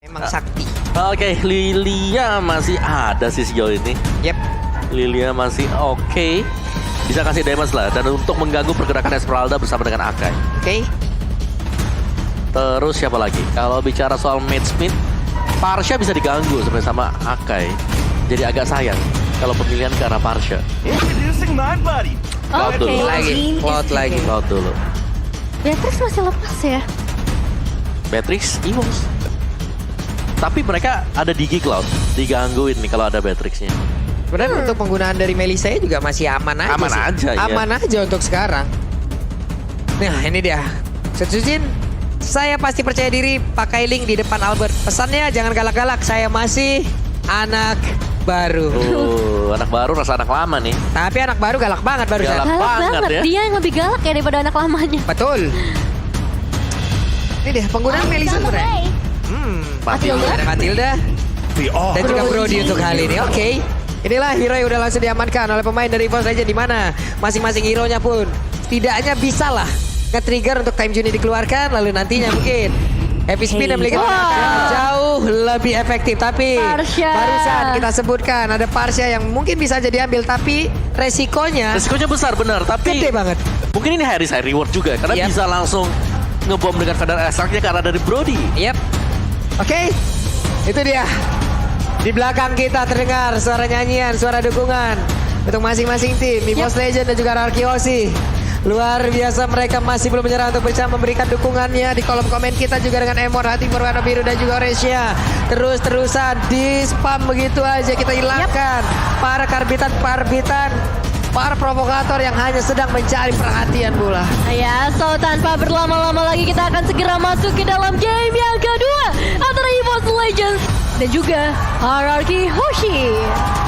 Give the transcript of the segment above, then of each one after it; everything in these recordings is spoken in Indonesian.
Emang sakti. Oke, Lilia masih ada sih sejauh ini. Yep. Lilia masih oke. Bisa kasih damage lah. Dan untuk mengganggu pergerakan Esmeralda bersama dengan Akai. Oke. Terus siapa lagi? Kalau bicara soal matchmate, Parsha bisa diganggu sebenarnya sama Akai. Jadi agak sayang kalau pemilihan ke arah Parsha. Introducing my buddy. Cloud dulu. Lagi. Cloud lagi. Cloud dulu. Beatrix masih lepas ya. Beatrix, Evo's. Tapi mereka ada Digi Cloud. Digangguin nih kalau ada Beatrixnya. Sebenarnya untuk penggunaan dari Melissa juga masih aman aja Aman sih. aja, iya. Aman aja untuk sekarang. Nah ini dia. Setsujin, saya pasti percaya diri pakai link di depan Albert. Pesannya jangan galak-galak, saya masih anak baru. Anak baru rasa anak lama nih. Tapi anak baru galak banget barusan. Galak. Galak banget banget. ya. Dia yang lebih galak ya daripada anak lamanya. Betul. Ini deh penggunaan Melissa sebenarnya. Matilda. Ada Matilda dan juga Brody untuk hal ini. Oke. Inilah hero yang udah langsung diamankan oleh pemain dari EVOS Legends, di mana masing-masing hero-nya pun setidaknya bisa lah nge-trigger untuk time Juni dikeluarkan, lalu nantinya mungkin Happy Spin yang memiliki jauh lebih efektif. Tapi Parsha. barusan kita sebutkan ada Parsha yang mungkin bisa jadi ambil, tapi resikonya besar benar, tapi gede banget. mungkin ini high reward juga karena Yep. Iya. bisa langsung ngebom dengan kadar esaknya karena dari Brody. Yep. Oke, itu dia. Di belakang kita terdengar suara nyanyian, suara dukungan untuk masing-masing tim, EVOS Legends dan juga Arkeosi. Luar biasa, mereka masih belum menyerah untuk bisa memberikan dukungannya di kolom komen kita juga dengan emot hati berwarna biru dan juga orange-nya. Terus-terusan di spam begitu aja kita hilangkan para karbitan, para provokator yang hanya sedang mencari perhatian bola. Ya, so tanpa berlama-lama lagi kita akan segera masuk ke dalam game yang kedua antara EVOS Legends dan juga Hierarchy Hoshi.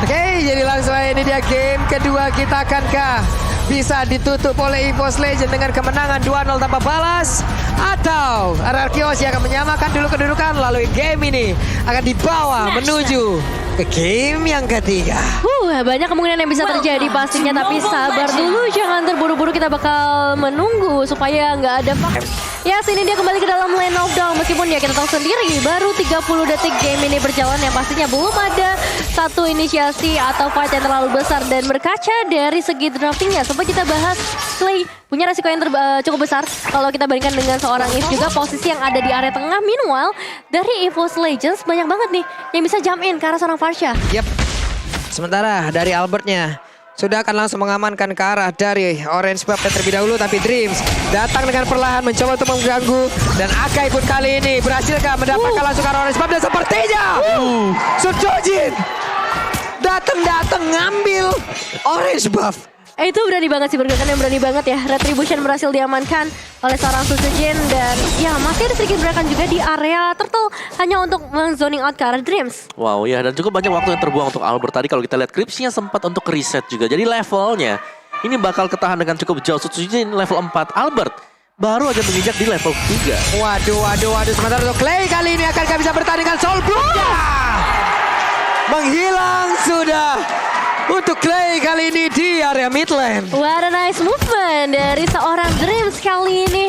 Oke, jadi langsung aja ini dia game kedua, kita akankah bisa ditutup oleh EVOS Legends dengan kemenangan 2-0 tanpa balas, atau Arkeosi akan menyamakan dulu kedudukan lalu game ini akan dibawa menuju ke game yang ketiga. Banyak kemungkinan yang bisa terjadi pastinya, tapi sabar dulu, jangan terburu-buru, kita bakal menunggu supaya nggak ada Ya, sini dia kembali ke dalam lane of down. Meskipun ya kita tahu sendiri baru 30 detik game ini berjalan, yang pastinya belum ada satu inisiasi atau fight yang terlalu besar. Dan berkaca dari segi draftingnya, sempat kita bahas Clay punya resiko yang cukup besar kalau kita bandingkan dengan seorang Eve, juga posisi yang ada di area tengah. Meanwhile, dari EVOS Legends banyak banget nih yang bisa jump in ke arah seorang Parsha. Yap. Sementara dari Albertnya sudah akan langsung mengamankan ke arah dari Orange Buff terlebih dahulu, tapi Dreams datang dengan perlahan mencoba untuk mengganggu, dan Akai pun kali ini berhasilkah mendapatkan langsung ke arah Orange Buff, dan sepertinya Sujojin datang ngambil Orange Buff. Itu berani banget sih, pergerakan yang berani banget ya. Retribution berhasil diamankan oleh seorang Sujojin, dan ya masih ada sedikit gerakan juga di area Turtle hanya untuk zoning out ke arah Dreams. Wow ya, dan cukup banyak waktu yang terbuang untuk Albert tadi. Kalau kita lihat Cripsnya sempat untuk reset juga. Jadi levelnya ini bakal ketahan dengan cukup jauh. Sujojin level 4, Albert baru aja menginjak di level 3. Waduh. Sementara untuk Clay kali ini akankah bisa bertanding dengan Soul Bloom-nya? Menghilang sudah untuk Clay kali ini di area mid lane. What a nice movement dari seorang Dreams kali ini,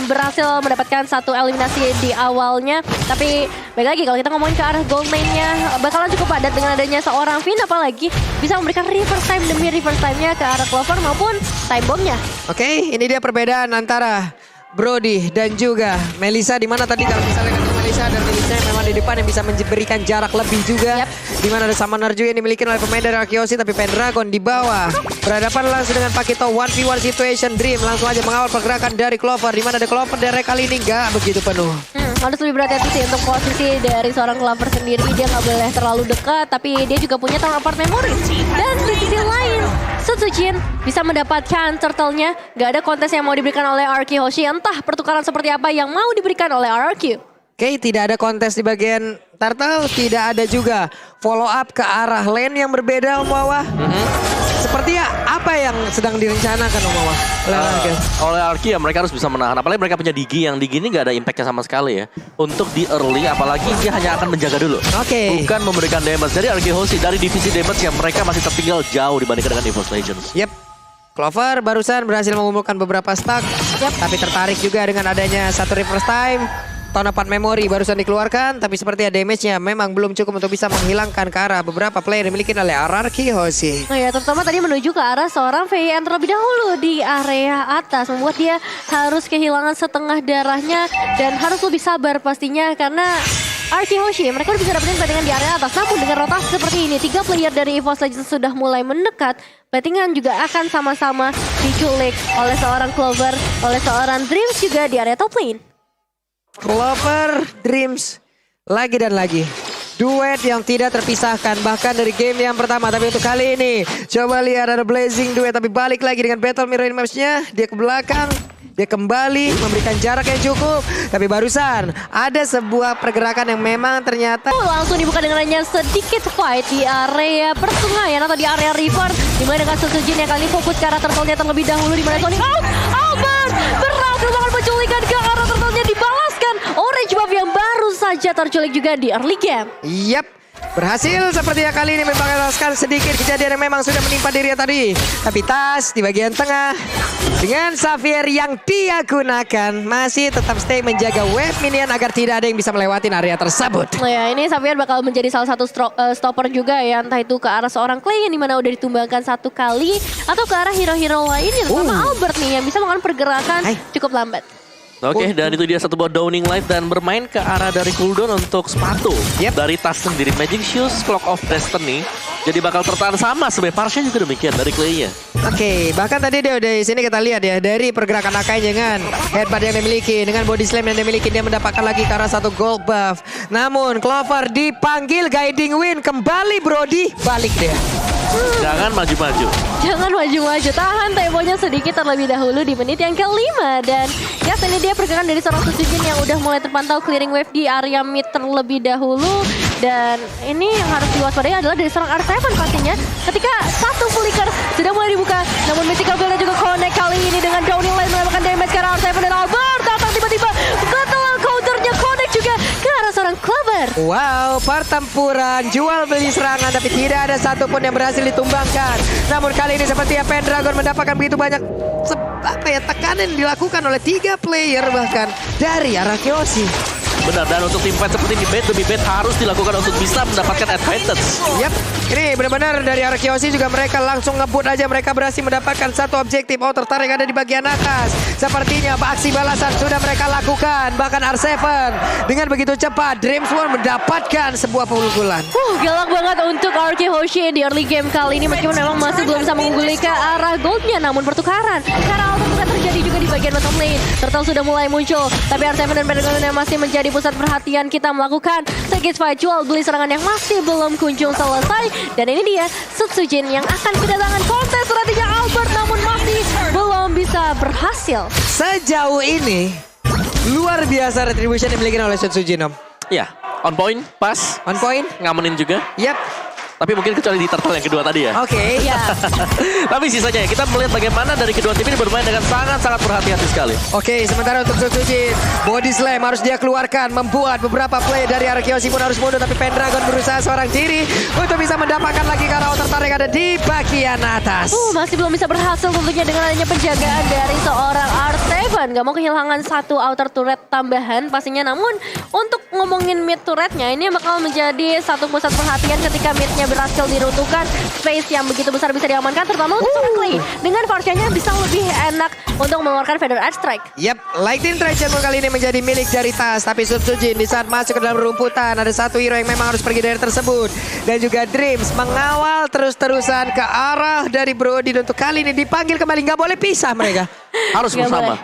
berhasil mendapatkan satu eliminasi di awalnya. Tapi baik lagi kalau kita ngomongin ke arah gold lane-nya, bakalan cukup padat dengan adanya seorang Finn, apalagi bisa memberikan reverse time demi reverse time-nya ke arah Clover maupun time bomb-nya. Oke, ini dia perbedaan antara Brody dan juga Melissa, di mana tadi kalau misalnya kata Melissa dan Melissa memang di depan yang bisa memberikan jarak lebih juga. Di mana ada Summoner juga yang dimiliki oleh pemain dari Arkeosi, tapi Pendragon di bawah berhadapan langsung dengan Pakito 1v1 situation. Dream langsung aja mengawal pergerakan dari Clover, di mana ada Clover dari kali ini nggak begitu penuh. Harus lebih berhati-hati sih untuk posisi dari seorang Clover sendiri. Dia nggak boleh terlalu dekat, tapi dia juga punya teleport memory. Dan di sisi lain, Sujojin bisa mendapatkan turtle-nya. Gak ada kontes yang mau diberikan oleh Arky Hoshi. Entah pertukaran seperti apa yang mau diberikan oleh RRQ. Oke, tidak ada kontes di bagian turtle, tidak ada juga follow up ke arah lane yang berbeda, Om Wawa. Sepertinya apa yang sedang direncanakan, Om Wawa, oleh RRQ? Oleh Arki ya, mereka harus bisa menahan. Apalagi mereka punya Digi, yang Digi ini gak ada impactnya sama sekali ya. Untuk di early, apalagi dia hanya akan menjaga dulu. Oke. Bukan memberikan damage. Jadi Arki Hoshi dari divisi damage yang mereka masih tertinggal jauh dibandingkan dengan EVOS Legends. Yep. Clover barusan berhasil mengumpulkan beberapa stack, tapi tertarik juga dengan adanya satu reverse time. Tonopad Memory barusan dikeluarkan, tapi sepertinya damage-nya memang belum cukup untuk bisa menghilangkan ke arah beberapa player yang dimiliki oleh RRQ Hoshi. Oh ya, terutama tadi menuju ke arah seorang VN terlebih dahulu di area atas, membuat dia harus kehilangan setengah darahnya dan harus lebih sabar pastinya karena RRQ Hoshi mereka udah bisa dapetin battingan di area atas. Namun dengan rotasi seperti ini, 3 player dari EVOS Legends sudah mulai mendekat. Battingan juga akan sama-sama diculik oleh seorang Clover, oleh seorang Dreams juga di area top lane. Clover, Dreams, lagi dan lagi. Duet yang tidak terpisahkan bahkan dari game yang pertama. Tapi untuk kali ini coba lihat ada Blazing Duet, tapi balik lagi dengan Battle Mirror Match-nya. Dia ke belakang, dia kembali memberikan jarak yang cukup. Tapi barusan ada sebuah pergerakan yang memang ternyata Langsung dibuka dengan hanya sedikit fight di area pertengahan atau di area river, dimana dengan Setsujin yang kali ini fokus ke arah turtle-nya terlebih dahulu, dimana Sonic out. Albert berhasil melakukan penculikan ke arah turtle-nya, dibalaskan Orange Buff yang baru saja terculik juga di early game. Yap, berhasil sepertinya kali ini membalaskan sedikit kejadian yang memang sudah menimpa dirinya tadi. Tapi Tas di bagian tengah dengan Xavier yang dia gunakan masih tetap stay menjaga wave minion agar tidak ada yang bisa melewati area tersebut. Nah ya, ini Xavier bakal menjadi salah satu stopper juga ya, entah itu ke arah seorang Clay yang dimana udah ditumbangkan 1 kali atau ke arah hero-hero lainnya, terutama Albert nih yang bisa melakukan pergerakan cukup lambat. Oke, dan itu dia satu buah Downing Light dan bermain ke arah dari cooldown untuk sepatu. Dari Tas sendiri, Magic Shoes, Clock of Destiny. Jadi bakal tertahan sama sebenarnya. Parsnya juga demikian dari Clay-nya. Oke, bahkan tadi dia udah di sini kita lihat ya dari pergerakan Akai dengan headbutt yang dimiliki, dengan body slam yang dimiliki, dia mendapatkan lagi ke arah 1 gold buff. Namun Clover dipanggil guiding win kembali Brody, balik dia. Jangan maju-maju. Jangan maju-maju, tahan temponya sedikit terlebih dahulu di menit yang kelima. Dan ya ini dia pergerakan dari seorang Setsujin yang udah mulai terpantau clearing wave di area mid terlebih dahulu. Dan ini yang harus diwaspadai adalah dari seorang R7 pastinya. Ketika satu flicker sudah mulai dibuka, namun Mythical Veil juga connect kali ini dengan Downing Light mendapatkan damage ke arah R7 dan Albert datang tiba-tiba. Betul counternya connect juga ke arah seorang Clover. Wow, pertempuran jual beli serangan tapi tidak ada satupun yang berhasil ditumbangkan. Namun kali ini sepertinya Pendragon mendapatkan begitu banyak tekanan yang dilakukan oleh 3 player bahkan dari RRQ Hoshi. Benar, dan untuk tim fight seperti ini bait demi bait harus dilakukan untuk bisa mendapatkan advantage. Yap, ini benar-benar dari RRQ Hoshi juga mereka langsung ngebut aja. Mereka berhasil mendapatkan satu objektif outer turret yang ada di bagian atas. Sepertinya aksi balasan sudah mereka lakukan. Bahkan R7 dengan begitu cepat Dreams One mendapatkan sebuah pukulan. Galak banget untuk RRQ Hoshi di early game kali ini, meskipun memang masih belum bisa mengungguli ke arah goldnya. Namun pertukaran karena bukan terjadi juga di bagian bottom lane. Turtle sudah mulai muncul, tapi R7 dan Pendragon yang masih menjadi pusat perhatian. Kita melakukan sedikit fight jual beli serangan yang masih belum kunjung selesai. Dan ini dia Setsujin yang akan kedatangan kontes strateginya Albert, namun masih belum bisa berhasil. Sejauh ini luar biasa retribution yang dimiliki oleh Setsujin, Om. Ya, on point, pas, On point. ngamenin juga. Yap. Tapi mungkin kecuali di turtle yang kedua tadi ya. Oke. Ya, Tapi sisanya kita melihat bagaimana dari kedua tim ini bermain dengan sangat-sangat berhati-hati sekali. Oke, sementara untuk Setsujin, body slam harus dia keluarkan, membuat beberapa play dari RRQ Hoshi pun harus mundur, tapi Pendragon berusaha seorang diri untuk bisa mendapatkan lagi ke arah outer turret yang ada di bagian atas. masih belum bisa berhasil tentunya dengan adanya penjagaan dari seorang R7. Gak mau kehilangan satu outer turret tambahan pastinya. Namun untuk ngomongin mid turretnya, ini bakal menjadi satu pusat perhatian ketika midnya berhasil diruntuhkan. Space yang begitu besar bisa diamankan, terutama untuk seorang Clay. Dengan Farsianya bisa lebih enak untuk mengeluarkan Feather Edge Strike. Yap, Lightning Treasure kali ini menjadi milik dari Tas. Tapi Setsujin di saat masuk ke dalam rumputan, ada satu hero yang memang harus pergi dari tersebut. Dan juga Dreams mengawal terus-terusan ke arah dari Brody. Untuk kali ini dipanggil kembali, nggak boleh pisah mereka. Harus Nggak bersama. boleh.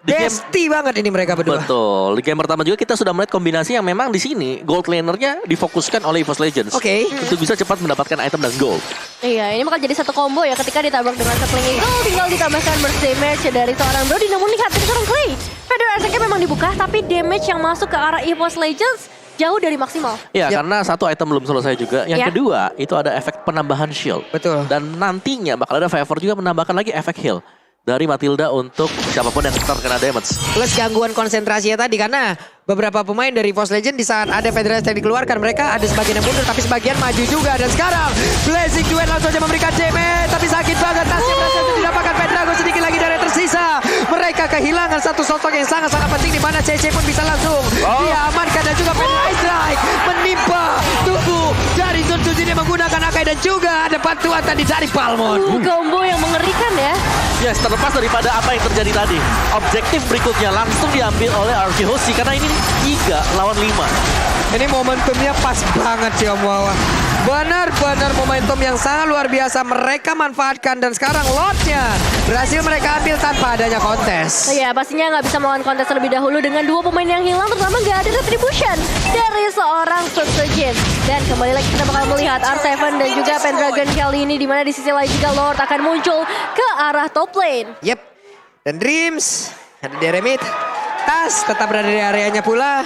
Di game, Besti banget ini mereka berdua. betul. Di game pertama juga kita sudah melihat kombinasi yang memang di sini gold lanernya difokuskan oleh EVOS Legends. Oke. Untuk bisa cepat mendapatkan item dan gold. Iya, ini bakal jadi satu combo ya ketika ditabrak dengan Sapling Eagle, tinggal ditambahkan burst damage dari seorang Brody. Namun lihat dari seorang Clay, Feather Edge Strike memang dibuka, tapi damage yang masuk ke arah EVOS Legends jauh dari maksimal. Ya, karena satu item belum selesai juga. Yang kedua, itu ada efek penambahan shield. Betul. Dan nantinya bakal ada favor juga menambahkan lagi efek heal dari Matilda untuk siapapun yang terkena damage. Plus gangguan konsentrasinya tadi karena beberapa pemain dari EVOS Legends di saat ada Federasi yang dikeluarkan, mereka ada sebagian yang mundur tapi sebagian maju juga. Dan sekarang Blazing Duet langsung saja memberikan damage, tapi sakit banget. Tasnya berhasil didapatkan Pendragon, sedikit lagi dari tersisa. Mereka mereka kehilangan satu sosok yang sangat-sangat penting, di mana CC pun bisa langsung diamankan, dan juga Penlight Strike menimpa tubuh dari Sun Tzu ini menggunakan Akai, dan juga ada bantuan tadi dari Palmon. Combo yang mengerikan ya. Yes, terlepas daripada apa yang terjadi tadi, objektif berikutnya langsung diambil oleh RQ Hoshi karena ini 3 lawan 5. Ini momentumnya pas banget sih Om Wawa. Benar-benar momentum yang sangat luar biasa mereka manfaatkan, dan sekarang Lordnya berhasil mereka ambil tanpa adanya kontes. Iya, pastinya nggak bisa melawan kontes terlebih dahulu dengan 2 pemain yang hilang, terutama nggak ada retribution dari seorang Sutsujin. Dan kembali lagi kita bakal melihat R7 dan juga Pendragon kali ini, di mana di sisi lain juga Lord akan muncul ke arah top lane. Yep. Dan Dreams ada di remit. Tas tetap berada di areanya pula.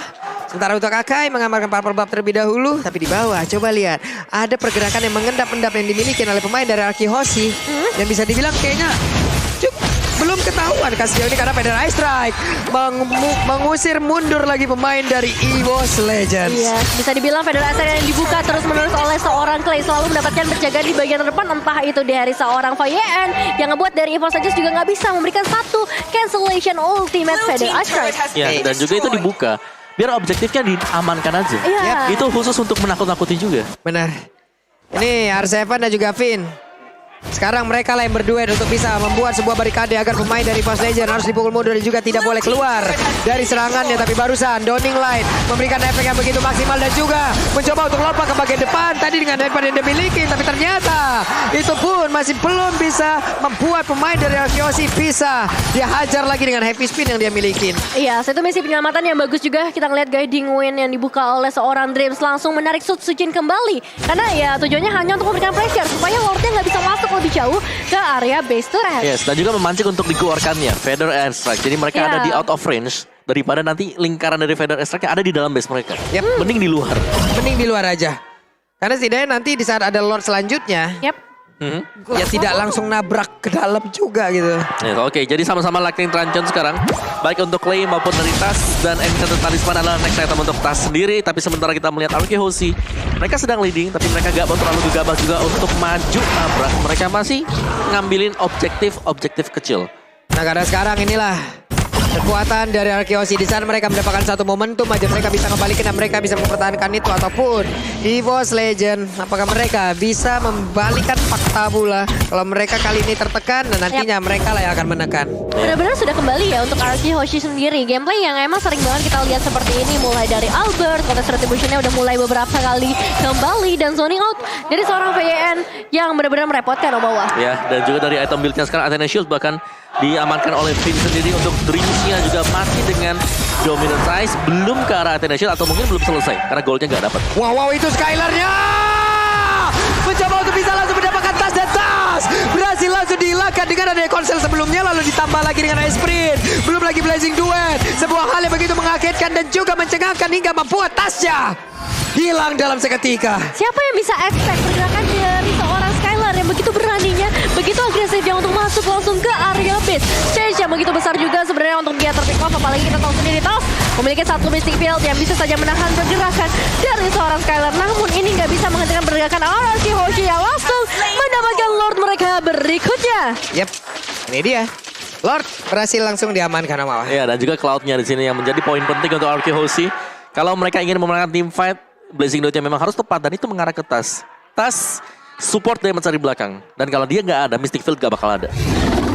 Sementara untuk Akai mengamarkan Purple Buff terlebih dahulu. Tapi di bawah coba lihat, ada pergerakan yang mengendap-endap yang dimiliki oleh pemain dari RQ Hoshi. Dan bisa dibilang kayaknya belum ketahuan kasih ini, karena Penlight Strike mengusir mundur lagi pemain dari EVOS Legends. Iya, bisa dibilang Federasi yang dibuka terus-menerus oleh seorang Clay, selalu mendapatkan penjagaan di bagian depan, entah itu dari seorang Fayen yang ngebuat dari EVOS Legends juga nggak bisa memberikan satu cancellation ultimate Federasi Strike. Ya, dan juga itu dibuka biar objektifnya diamankan aja. Iya. Itu khusus untuk menakut-nakuti juga. Benar. Ini R7 dan juga Finn. Sekarang mereka lah yang berduet untuk bisa membuat sebuah barikade agar pemain dari EVOS Legends harus dipukul mundur dan juga tidak boleh keluar dari serangannya. Tapi barusan Dawning Light memberikan efek yang begitu maksimal dan juga mencoba untuk lompat ke bagian depan tadi dengan headband yang dimiliki. Tapi ternyata itu pun masih belum bisa membuat pemain dari RQ Hoshi bisa dihajar lagi dengan heavy spin yang dia miliki. Iya, satu misi penyelamatan yang bagus juga. Kita ngeliat guiding win yang dibuka oleh seorang Dreams langsung menarik Sutsujin kembali. Karena ya tujuannya hanya untuk memberikan pressure supaya Lordnya nggak bisa masuk lebih jauh ke area base turret. Yes, dan juga memancing untuk dikeluarkannya Feather Airstrike. Jadi mereka ada di out of range daripada nanti lingkaran dari Feather Airstrike yang ada di dalam base mereka. Mending di luar. Mending di luar aja. Karena setidaknya nanti di saat ada Lord selanjutnya, ya tidak langsung nabrak ke dalam juga gitu. Yes, Oke, jadi sama-sama Lightning Tranchant sekarang. Baik untuk Clay maupun dari Tas, dan Enchanted Talisman adalah next item untuk Tas sendiri. Tapi sementara kita melihat RQ Hoshi, mereka sedang leading, tapi mereka gak mau terlalu gegabah juga untuk maju nabrak. Mereka masih ngambilin objektif kecil. Nah, karena sekarang inilah kekuatan dari RQ Hoshi. Di sana mereka mendapatkan satu momentum aja, mereka bisa kembalikan dan mereka bisa mempertahankan itu. Ataupun EVOS Legend, apakah mereka bisa membalikan fakta pula kalau mereka kali ini tertekan dan nantinya mereka lah yang akan menekan. Benar-benar sudah kembali ya untuk RQ Hoshi sendiri. Gameplay yang emang sering banget kita lihat seperti ini, mulai dari Albert, kontes retributionnya udah mulai beberapa kali kembali, dan zoning out dari seorang VN yang benar-benar merepotkan Obawa. Ya, dan juga dari item build-nya sekarang Athena Shield bahkan diamankan oleh Finn sendiri. Untuk Dreams-nya juga masih dengan Dominant Size, belum ke arah Athena Shield atau mungkin belum selesai karena goldnya nggak dapat. Wow, itu Skylar-nya mencoba untuk bisa langsung mendapatkan Tas, dan Tas berhasil langsung dihilangkan dengan adanya konsel sebelumnya, lalu ditambah lagi dengan Ice Sprint, belum lagi Blazing Duet, sebuah hal yang begitu mengagetkan dan juga mencengangkan hingga membuat Tasnya hilang dalam seketika. Siapa yang bisa expect pergerakan dari seorang Skylar yang begitu beraninya, begitu agresifnya untuk masuk langsung ke area base. Change yang begitu besar juga sebenarnya untuk dia terpick off, apalagi kita tahu sendiri Tas memiliki satu Mystic Field yang bisa saja menahan pergerakan dari seorang Skylar. Namun ini nggak bisa menghentikan pergerakan RQ Hoshi yang langsung mendapatkan Lord mereka berikutnya. Yep, ini dia. Lord berhasil langsung diamankan sama Ya, dan juga Cloud-nya di sini yang menjadi poin penting untuk RQ Hoshi. Kalau mereka ingin memenangkan team fight, Blazing Dot-nya memang harus tepat dan itu mengarah ke Tas. Tas support dia mencari belakang, dan kalau dia nggak ada, Mystic Field gak bakal ada.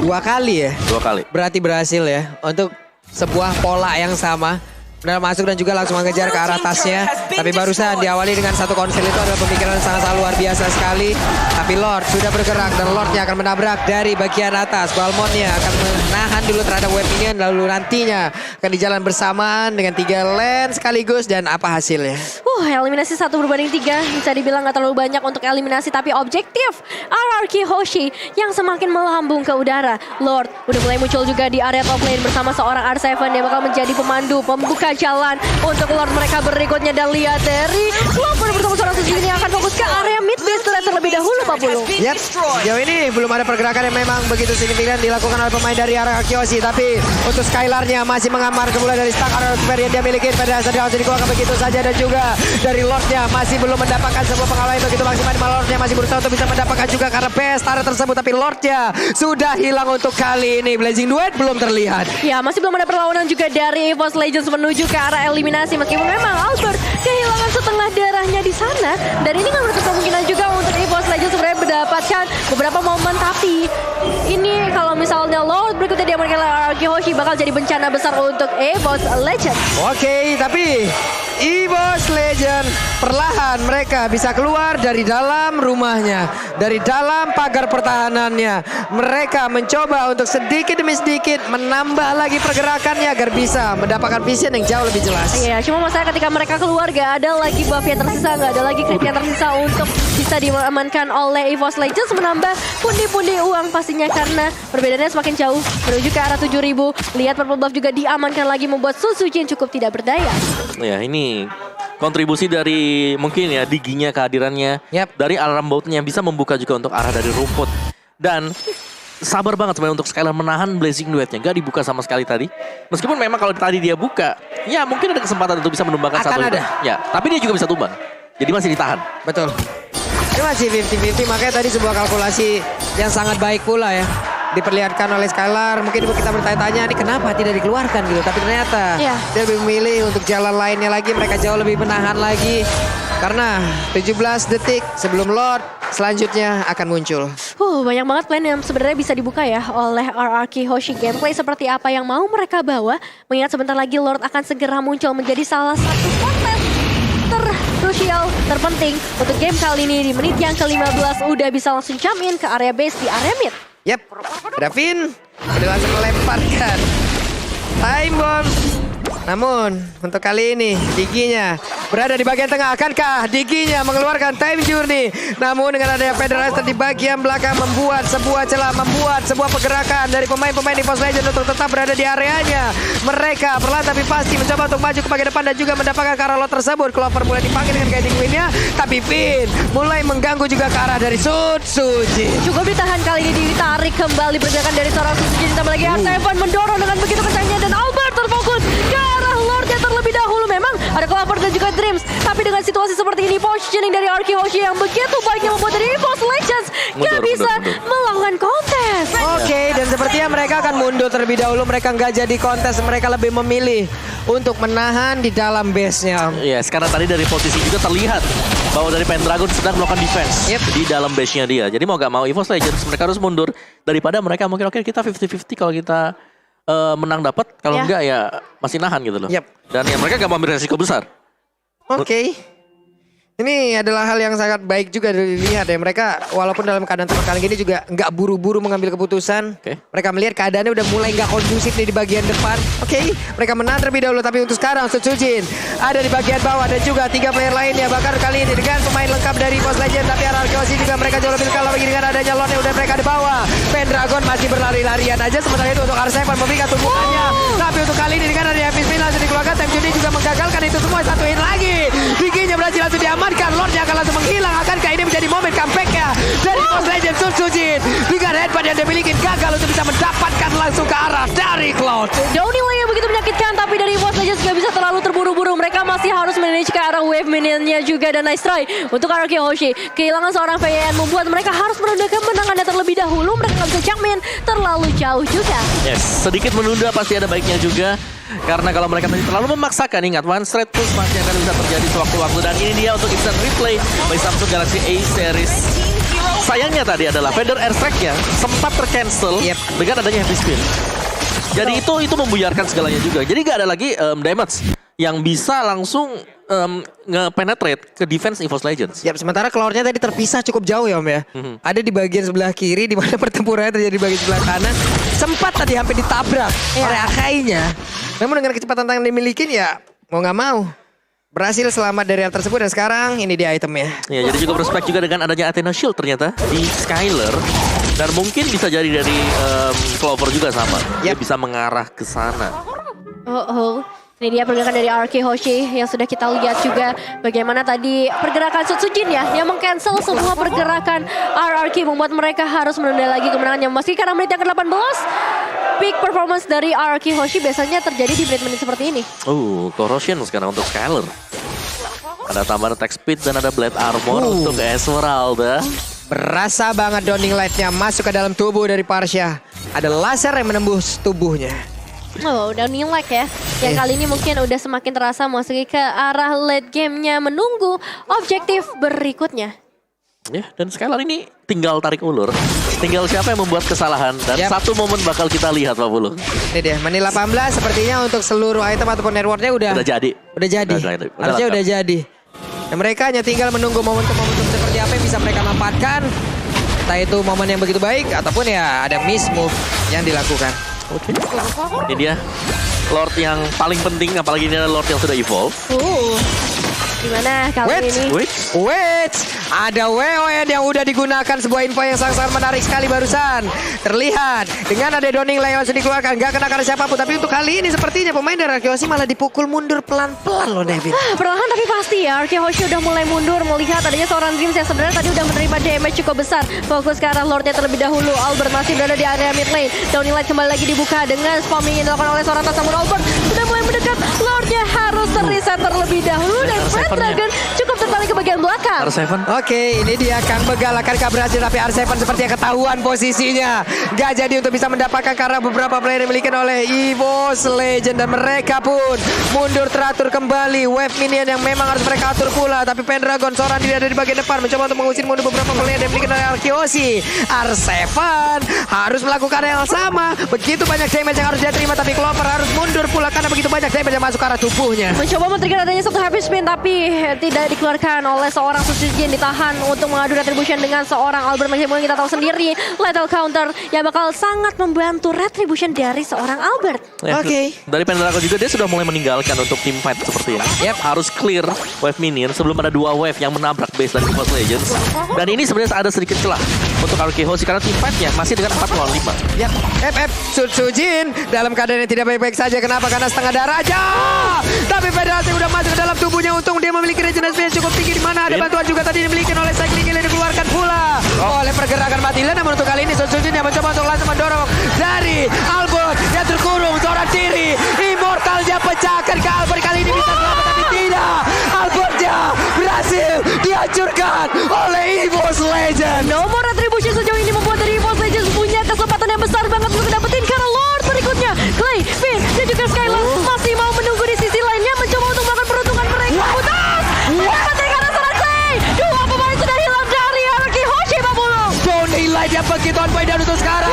2 kali ya. 2 kali. Berarti berhasil ya untuk sebuah pola yang sama. Benar masuk dan juga langsung mengejar ke arah Tasnya. Tapi barusan diawali dengan satu konsel, itu adalah pemikiran yang sangat luar biasa sekali. Tapi Lord sudah bergerak dan Lordnya akan menabrak dari bagian atas. Balmonnya akan menahan dulu terhadap web minion, lalu nantinya akan di jalan bersamaan dengan 3 lane sekaligus. Dan apa hasilnya? Eliminasi 1/3 bisa dibilang gak terlalu banyak untuk eliminasi, tapi objektif RRQ Hoshi yang semakin melambung ke udara. Lord udah mulai muncul juga di area top lane bersama seorang R7 yang bakal menjadi pemandu pembuka membuka jalan untuk Lord mereka berikutnya. Dan lihat dari Clover bersama seorang Suzuki ini akan fokus ke area mid base terlebih dahulu Pak Bulu. Yap, sejauh ini belum ada pergerakan yang memang begitu signifikan dilakukan oleh pemain dari arah Kyoshi. Tapi untuk Skylarnya masih mengamar kembali dari stack arah yang dia miliki. Pada saat langsung dikeluarkan begitu saja. Dan juga dari Lordnya masih belum mendapatkan sebuah pengalaman yang begitu maksimal. Lordnya masih berusaha untuk bisa mendapatkan juga karena best arah tersebut. Tapi Lordnya sudah hilang untuk kali ini. Blazing Duet belum terlihat. Ya, masih belum ada perlawanan juga dari EVOS Legends menuju ke arah eliminasi. Meskipun memang Albert kehilangan setengah darahnya di sana. Dan ini kan menutup kemungkinan juga untuk EVOS Legends sebenarnya mendapatkan beberapa momen. Tapi ini kalau misalnya Lord berikutnya diamankan oleh Araki Hoshi bakal jadi bencana besar untuk EVOS Legends. Oke, tapi EVOS Legend perlahan mereka bisa keluar dari dalam rumahnya, dari dalam pagar pertahanannya. Mereka mencoba untuk sedikit demi sedikit menambah lagi pergerakannya agar bisa mendapatkan vision yang jauh lebih jelas. Iya, cuma masalah ketika mereka keluar gak ada lagi buff yang tersisa, gak ada lagi creep yang tersisa untuk bisa diamankan oleh EVOS Legends, menambah pundi-pundi uang pastinya karena perbedaannya semakin jauh menuju ke arah 7.000. Lihat purple buff juga diamankan lagi membuat Suzuki yang cukup tidak berdaya. Ya ini kontribusi dari mungkin ya diginya kehadirannya dari alarm boatnya bisa membuka juga untuk arah dari rumput. Dan sabar banget sebenarnya untuk Skylar menahan Blazing Duetnya. Gak dibuka sama sekali tadi. Meskipun memang kalau tadi dia buka, ya mungkin ada kesempatan untuk bisa menumbangkan Akan satu. ada. Ya, tapi dia juga bisa tumbang. Jadi masih ditahan. Betul. Ini masih 50-50, makanya tadi sebuah kalkulasi yang sangat baik pula ya. Diperlihatkan oleh Skylar, mungkin kita bertanya-tanya ini kenapa tidak dikeluarkan gitu. Tapi ternyata dia lebih memilih untuk jalan lainnya lagi, mereka jauh lebih menahan lagi. Karena 17 detik sebelum Lord selanjutnya akan muncul. Banyak banget plan yang sebenarnya bisa dibuka ya oleh RRQ Hoshi. Gameplay seperti apa yang mau mereka bawa, mengingat sebentar lagi Lord akan segera muncul menjadi salah satu konten terkrusial, terpenting untuk game kali ini. Di menit yang ke-15 udah bisa langsung jump in ke area base di area mid. Yap, Davin udah langsung melemparkan time bomb. Namun untuk kali ini Diginya berada di bagian tengah. Akankah Diginya mengeluarkan time journey? Namun dengan adanya Federalizer di bagian belakang membuat sebuah celah, membuat sebuah pergerakan dari pemain-pemain EVOS Legends untuk tetap berada di areanya. Mereka perlahan tapi pasti mencoba untuk maju ke bagian depan dan juga mendapatkan ke arah lot tersebut. Clover mulai dipanggil dengan guiding win-nya, tapi Finn mulai mengganggu juga ke arah dari Suzuki. Cukup ditahan kali ini, ditarik kembali pergerakan dari seorang Suzuki. Ditambah lagi Artevan mendorong dengan begitu kencangnya dan Albert terfokus ke arah Lordnya terlebih dahulu. Memang ada Clover dan juga Dreams, tapi dengan situasi seperti ini positioning dari RRQ Hoshi yang begitu baiknya membuat dari EVOS Legends gak bisa melakukan kontes. Oke, dan sepertinya mereka akan mundur terlebih dahulu. Mereka nggak jadi kontes, mereka lebih memilih untuk menahan di dalam base-nya. Yes, karena tadi dari posisi juga terlihat bahwa dari Pendragon sedang melakukan defense di dalam base-nya dia. Jadi mau gak mau EVOS Legends mereka harus mundur daripada mereka mungkin oke kita 50-50 kalau kita menang dapat, kalau enggak ya masih nahan gitu loh. Dan ya mereka gak mau ambil resiko besar. Oke. Ini adalah hal yang sangat baik juga dilihat ya. Mereka walaupun dalam keadaan terkekang gini juga nggak buru-buru mengambil keputusan. Mereka melihat keadaannya udah mulai nggak kondusif nih di bagian depan. Mereka menang terlebih dahulu. Tapi untuk sekarang Sutsujin ada di bagian bawah dan juga 3 player lainnya. Bahkan kali ini dengan pemain lengkap dari EVOS Legends. Tapi RRQ Hoshi juga mereka jauh lebih lengkap lagi dengan adanya Lord yang udah mereka di bawah. Pendragon masih berlari-larian aja. Sementara itu untuk R7 memberikan tumbukannya. Tapi untuk kali ini dengan adanya Happy Spin langsung dikeluarkan. Time Juni juga menggagalkan itu semua. Satuin lagi. Giginya berhasil langsung diamankan. Lordnya akan langsung menghilang. Akankah ini menjadi momen comeback-nya dari EVOS Legends Sutsujin dengan headbutt yang dimiliki gagal untuk bisa mendapatkan langsung ke arah dari Cloud. Downhill yang begitu menyakitkan, tapi dari EVOS Legends gak bisa terlalu terburu-buru. Mereka masih harus manage ke arah wave minionnya juga. Dan nice try untuk RRQ Hoshi. Kehilangan seorang VN membuat mereka harus menundukkan menangannya terlebih dahulu. Mereka gak bisa jump in terlalu jauh juga. Yes, sedikit menunda pasti ada baiknya juga. Karena kalau mereka tadi terlalu memaksakan, ingat one straight push masih akan bisa terjadi sewaktu-waktu. Dan ini dia untuk instant replay bagi Samsung Galaxy A Series. Sayangnya tadi adalah Feather Airstrike-nya sempat tercancel dengan adanya Heavy Spin. Jadi itu membuyarkan segalanya juga. Jadi gak ada lagi damage yang bisa langsung nge-penetrate ke defense EVOS Legends. Sementara Cloud-nya tadi terpisah cukup jauh ya Om ya. Ada di bagian sebelah kiri di mana pertempurannya terjadi di bagian sebelah kanan. Sempat tadi hampir ditabrak oleh Akai-nya. Namun dengan kecepatan tangan yang dimiliki ya mau nggak mau berhasil selamat dari hal tersebut. Dan sekarang ini dia itemnya. Ya, jadi juga berspek juga dengan adanya Athena Shield ternyata di Skylar. Dan mungkin bisa jadi dari Clover juga sama. Dia bisa mengarah ke sana. Ini dia pergerakan dari RK Hoshi yang sudah kita lihat juga bagaimana tadi pergerakan Sutsujin ya yang meng-cancel semua pergerakan RRQ membuat mereka harus menunda lagi kemenangannya. Meski karena menit yang ke-18 peak performance dari RRQ Hoshi biasanya terjadi di menit-menit seperti ini. Corrosion sekarang untuk Skyler. Ada tambahan attack speed dan ada blade armor untuk Esmeralda. Berasa banget Dawning Light-nya masuk ke dalam tubuh dari Parsha. Ada laser yang menembus tubuhnya. Oh, udah nilai ya. Yang kali ini mungkin udah semakin terasa memasuki ke arah late game-nya menunggu objektif berikutnya. Ya, dan Skylar ini tinggal tarik ulur. Tinggal siapa yang membuat kesalahan. Dan satu momen bakal kita lihat Pak Bulu. Ini dia, menit 18 sepertinya untuk seluruh item ataupun reward-nya udah jadi. Harusnya udah jadi. Dan mereka hanya tinggal menunggu momentum-momentum seperti apa yang bisa mereka manfaatkan. Entah itu momen yang begitu baik ataupun ya ada miss move yang dilakukan. Ini dia Lord yang paling penting, apalagi ini adalah Lord yang sudah evolve. Gimana kali ini? Wait, ada WON yang udah digunakan, sebuah info yang sangat-sangat menarik sekali barusan. Terlihat dengan ada Dawning Light langsung dikeluarkan, gak kena karena siapapun. Tapi untuk kali ini sepertinya pemain dari RK Hoshi malah dipukul mundur pelan-pelan loh Devin. Perlahan tapi pasti ya, RK Hoshi udah mulai mundur melihat adanya seorang Dreams yang sebenarnya tadi udah menerima damage cukup besar. Fokus ke arah Lordnya terlebih dahulu. Albert masih berada di area mid lane. Dawning Light kembali lagi dibuka dengan spamming yang dilakukan oleh seorang tas, namun Albert sudah mulai mendekat. Lordnya harus reset terlebih dahulu dan Dragon cukup terbalik ke bagian belakang. R7. Oke, ini dia Kang Begal akankah berhasil, tapi R7 sepertinya ketahuan posisinya. Gak jadi untuk bisa mendapatkan karena beberapa player yang dimiliki oleh EVOS Legend dan mereka pun mundur teratur kembali. Wave minion yang memang harus mereka atur pula, tapi Pendragon seorang diri ada di bagian depan mencoba untuk mengusir mundur beberapa player yang dimiliki oleh RK Hoshi. R7 harus melakukan yang sama. Begitu banyak damage yang harus dia terima, tapi Clover harus mundur pula karena begitu banyak damage yang masuk ke arah tubuhnya. Mencoba men-trigger adanya satu happy spin tapi tidak dikeluarkan oleh seorang Sutsujin, ditahan untuk mengadu retribution dengan seorang Albert. Meskipun kita tahu sendiri lethal counter yang bakal sangat membantu retribution dari seorang Albert. Oke. Dari Pendragon juga dia sudah mulai meninggalkan untuk team fight seperti ini. Harus clear wave minion sebelum ada dua wave yang menabrak base dari EVOS Legends. Dan ini sebenarnya ada sedikit celah untuk RK Hoshi karena team fight-nya masih dengan 4 lawan 5. FF Sutsujin dalam keadaan yang tidak baik-baik saja. Kenapa? Karena setengah darah aja. Tapi Federasi udah masuk ke dalam tubuhnya. Untung dia memiliki regenerasi yang cukup tinggi, di mana ada bantuan juga tadi dimiliki oleh Cycling yang dikeluarkan pula oleh pergerakan Matilda. Namun untuk kali ini Sutsujin yang mencoba untuk langsung mendorong dari Albert yang terkurung seorang diri. Immortalnya pecahkan ke Albert, kali ini bisa selamat tapi tidak. Albertnya berhasil dihancurkan oleh EVOS Legend. Nomor retribution sejauh ini membuat dari EVOS Legends punya kesempatan yang besar banget untuk dapetin karena Lord berikutnya. Clay, Finn, dan juga Skylar masih mau menunggu di sisi lainnya mencoba untuk melakukan peruntungan mereka. Putus! Mendapatkan karena seorang Clay. Dua pemain sudah hilang dari RK Hoshi, Pak Bulu. Dawning Light yang begitu on point dan untuk sekarang.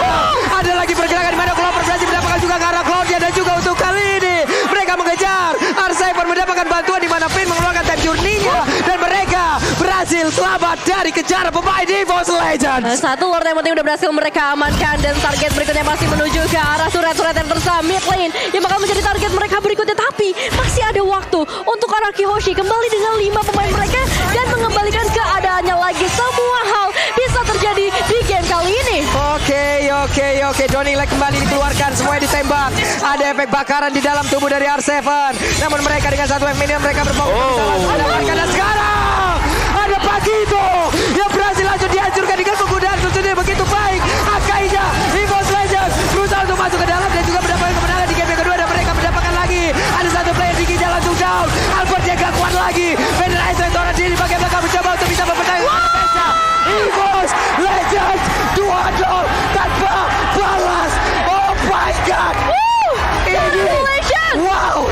Ada lagi pergerakan di mana Clover berhasil mendapatkan juga ke arah Claudia, dan juga untuk kali ini mereka mengejar. R7 mendapatkan bantuan di mana Finn mengeluarkan time journey-nya dan mereka berhasil selamat dari kejaran pemain EVOS Legends. Satu Lord yang penting udah berhasil mereka amankan dan target berikutnya masih menuju ke arah turret-turret yang tersam mid lane yang bakal menjadi target mereka berikutnya, tapi masih ada waktu untuk RK Hoshi kembali dengan 5 pemain mereka dan mengembalikan keadaannya lagi. Semua hal bisa terjadi di game kali ini. Oke. Dawning Light kembali dikeluarkan, semuanya ditembak. Ada efek bakaran di dalam tubuh dari R7. Namun mereka dengan satu wave minion mereka berfokus bisa langsung mendapatkan. Dan sekarang ada Pagito yang berhasil langsung dihancurkan dengan penggunaan Sutsujin begitu baik. Akainya EVOS Legends berusaha untuk masuk ke dalam dan juga mendapatkan kemenangan di game yang kedua, dan mereka mendapatkan lagi. Ada satu player tingginya langsung down. Albert yang gak kuat lagi. Federasi seorang diri bagian belakang mencoba untuk bisa mempertahankan defense-nya. EVOS Legends 2-0 tanpa balas. Oh my god. Wow,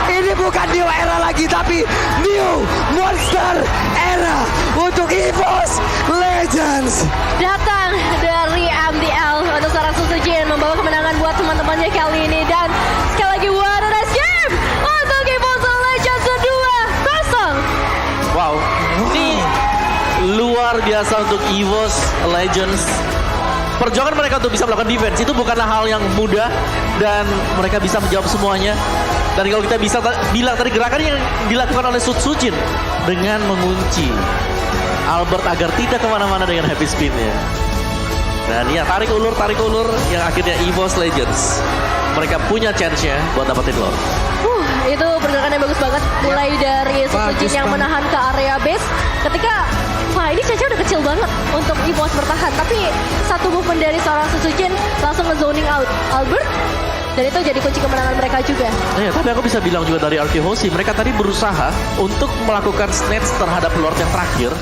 ini bukan new era lagi, tapi new monster era untuk EVOS Legends. Datang dari MDL untuk seorang Sutsujin membawa kemenangan buat teman-temannya kali ini, dan sekali lagi what a nice game untuk EVOS Legends 2-0. Wow, ini luar biasa untuk EVOS Legends. Perjuangan mereka untuk bisa melakukan defense itu bukanlah hal yang mudah, dan mereka bisa menjawab semuanya. Dan kalau kita bisa bilang tadi gerakan yang dilakukan oleh Sutsujin dengan mengunci Albert agar tidak kemana-mana dengan happy spin-nya. Dan ya tarik ulur yang akhirnya EVOS Legends mereka punya chance-nya buat dapetin Lord. Itu pergerakan yang bagus banget. Mulai dari Sujin yang banget. menahan ke area base. Ketika, wah ini CC udah kecil banget untuk EVOS bertahan. Tapi satu movement dari seorang Sujin langsung nge-zoning out Albert. Dan itu jadi kunci kemenangan mereka juga. Ya, tapi aku bisa bilang juga dari Arky Hoshi, mereka tadi berusaha untuk melakukan snatch terhadap Lord yang terakhir.